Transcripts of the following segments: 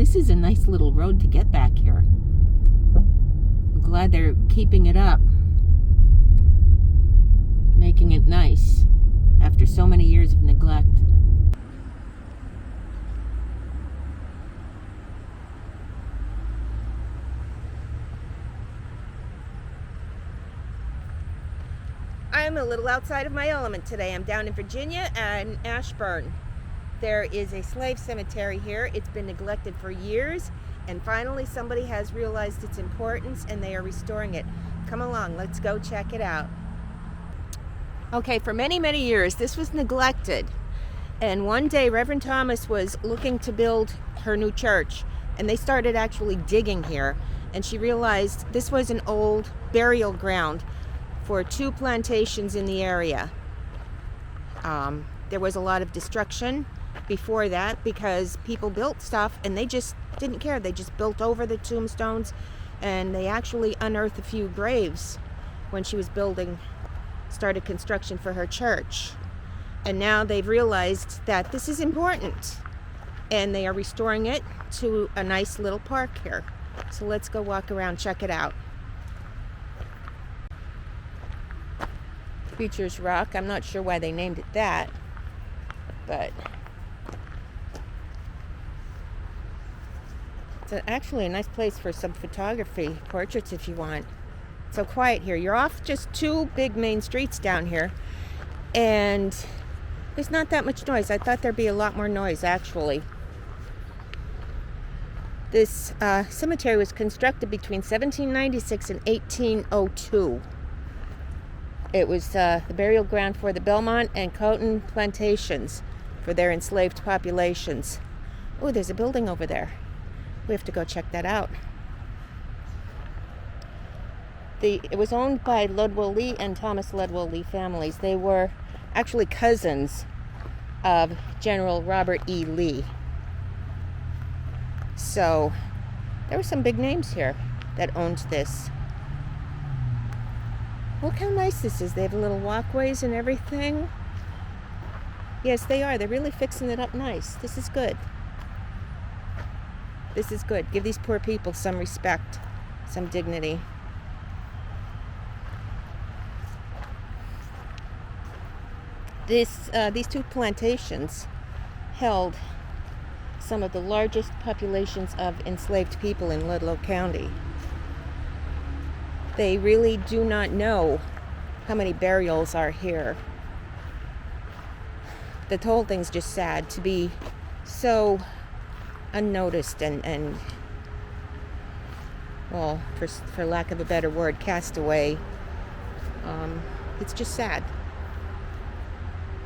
This is a nice little road to get back here. I'm glad they're keeping it up, making it nice after so many years of neglect. I'm a little outside of my element today. I'm down in Virginia and Ashburn. There is a slave cemetery here. It's been neglected for years, and finally somebody has realized its importance and they are restoring it. Come along, let's go check it out. Okay, for many, many years this was neglected, and one day Reverend Thomas was looking to build her new church, and they started actually digging here, and she realized this was an old burial ground for 2 plantations in the area. There was a lot of destruction before that because people built stuff and they just didn't care. They just built over the tombstones, and they actually unearthed a few graves when she was started construction for her church. And now they've realized that this is important, and they are restoring it to a nice little park here. So let's go walk around, check it out. Preacher's Rock. I'm not sure why they named it that, but it's actually a nice place for some photography, portraits if you want. It's so quiet here. You're off just 2 big main streets down here, and there's not that much noise. I thought there'd be a lot more noise, actually. This cemetery was constructed between 1796 and 1802. It was the burial ground for the Belmont and Cotton plantations for their enslaved populations. Oh, there's a building over there. We have to go check that out. It was owned by Ludwell Lee and Thomas Ludwell Lee families. They were actually cousins of General Robert E. Lee. So there were some big names here that owned this. Look how nice this is. They have little walkways and everything. Yes, they are. They're really fixing it up nice. This is good. This is good. Give these poor people some respect, some dignity. These 2 plantations held some of the largest populations of enslaved people in Loudon County. They really do not know how many burials are here. The whole thing's just sad to be so unnoticed and well, for lack of a better word, cast away. It's just sad.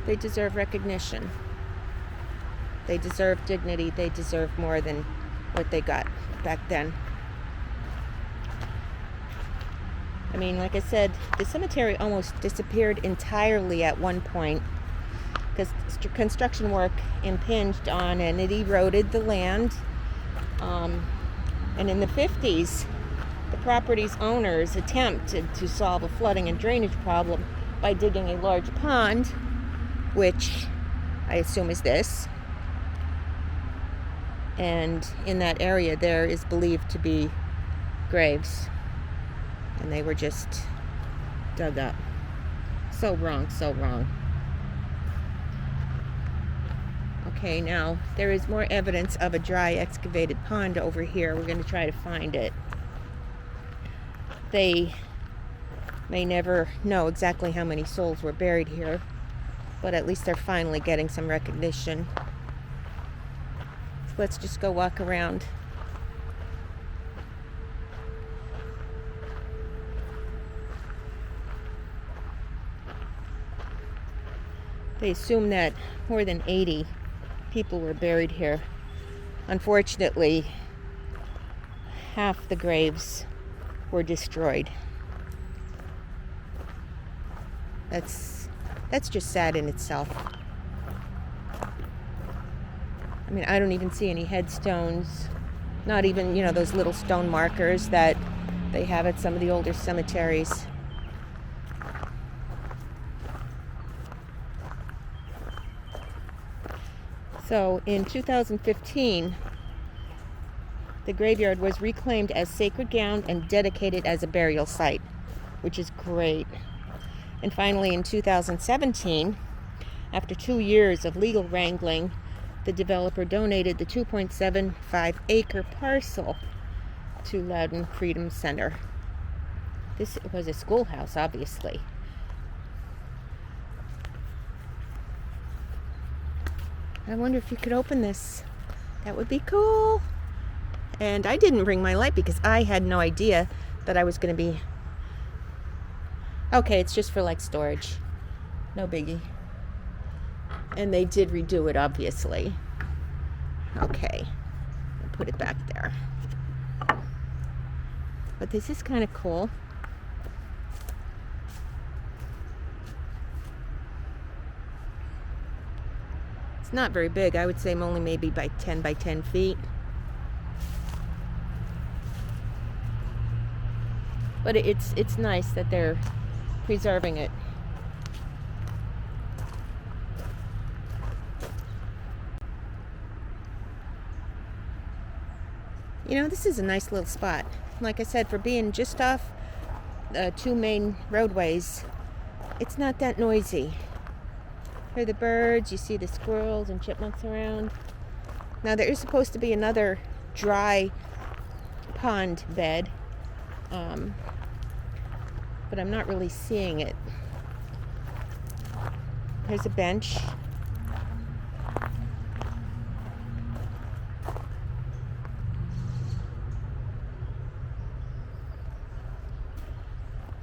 They deserve recognition. They deserve dignity. They deserve more than what they got back then. I mean, like I said, the cemetery almost disappeared entirely at one point because construction work impinged on and it eroded the land. And in the 50s, the property's owners attempted to solve a flooding and drainage problem by digging a large pond, which I assume is this. And in that area, there is believed to be graves. And they were just dug up. So wrong, so wrong. Okay, now there is more evidence of a dry excavated pond over here. We're going to try to find it. They may never know exactly how many souls were buried here, but at least they're finally getting some recognition. So let's just go walk around. They assume that more than 80 people were buried here. Unfortunately, half the graves were destroyed. That's just sad in itself. I mean, I don't even see any headstones, not even, those little stone markers that they have at some of the older cemeteries. So in 2015, The graveyard was reclaimed as sacred ground and dedicated as a burial site, which is great. And finally, in 2017, after 2 years of legal wrangling, the developer donated the 2.75-acre parcel to Loudon Freedom Center. This was a schoolhouse, obviously. I wonder if you could open this. That would be cool. And I didn't bring my light because I had no idea that I was going to be... Okay, it's just for like storage. No biggie. And they did redo it, obviously. Okay. I'll put it back there. But this is kind of cool. It's not very big. I would say only maybe by 10 by 10 feet. But it's nice that they're preserving it. You know, this is a nice little spot. Like I said, for being just off 2 main roadways, it's not that noisy. Hear the birds, you see the squirrels and chipmunks around. Now there is supposed to be another dry pond bed, but I'm not really seeing it. There's a bench.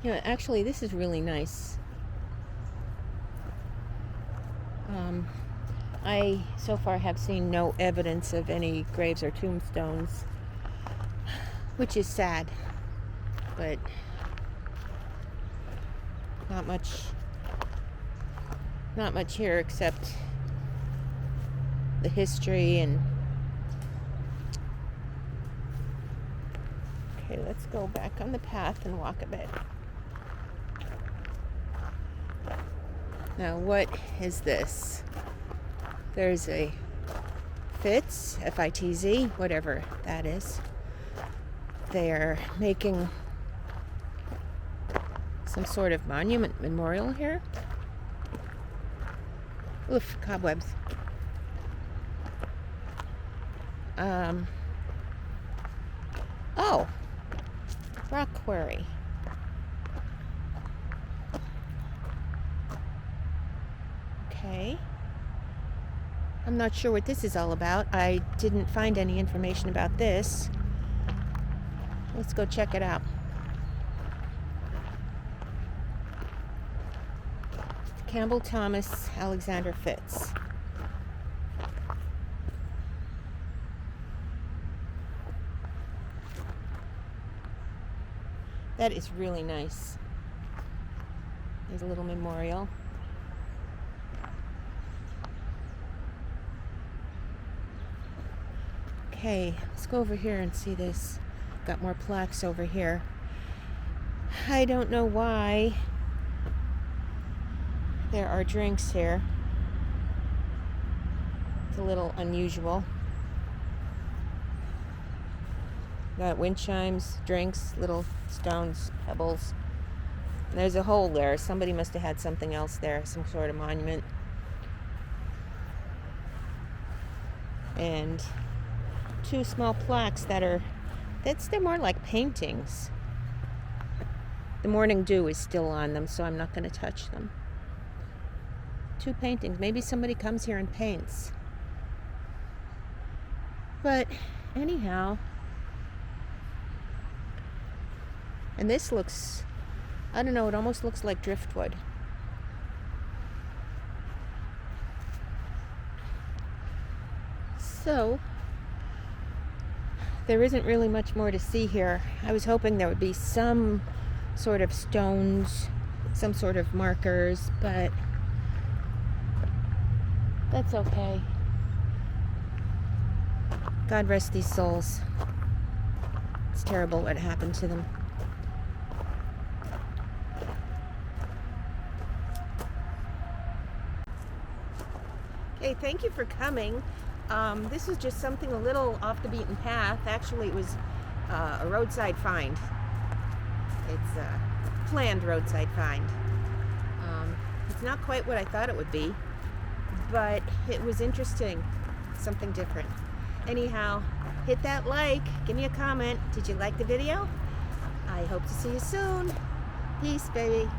You know, actually, this is really nice. I so far have seen no evidence of any graves or tombstones, which is sad, but not much here except the history. And okay, let's go back on the path and walk a bit. Now, what is this? There's a Fitz, F-I-T-Z, whatever that is. They're making some sort of monument memorial here. Oof, cobwebs. Oh, rock quarry. Okay. I'm not sure what this is all about. I didn't find any information about this. Let's go check it out. Campbell Thomas Alexander Fitz. That is really nice. There's a little memorial. Okay, let's go over here and see this. Got more plaques over here. I don't know why there are drinks here. It's a little unusual. Got wind chimes, drinks, little stones, pebbles. And there's a hole there. Somebody must have had something else there, some sort of monument. And 2 small plaques they're more like paintings. The morning dew is still on them, so I'm not going to touch them. 2 paintings. Maybe somebody comes here and paints. But anyhow, and this looks, I don't know, it almost looks like driftwood. So there isn't really much more to see here. I was hoping there would be some sort of stones, some sort of markers, but that's okay. God rest these souls. It's terrible what happened to them. Okay, thank you for coming. This was just something a little off the beaten path. Actually, it was a roadside find. It's a planned roadside find. It's not quite what I thought it would be, but it was interesting. Something different. Anyhow, hit that like, give me a comment. Did you like the video? I hope to see you soon. Peace, baby.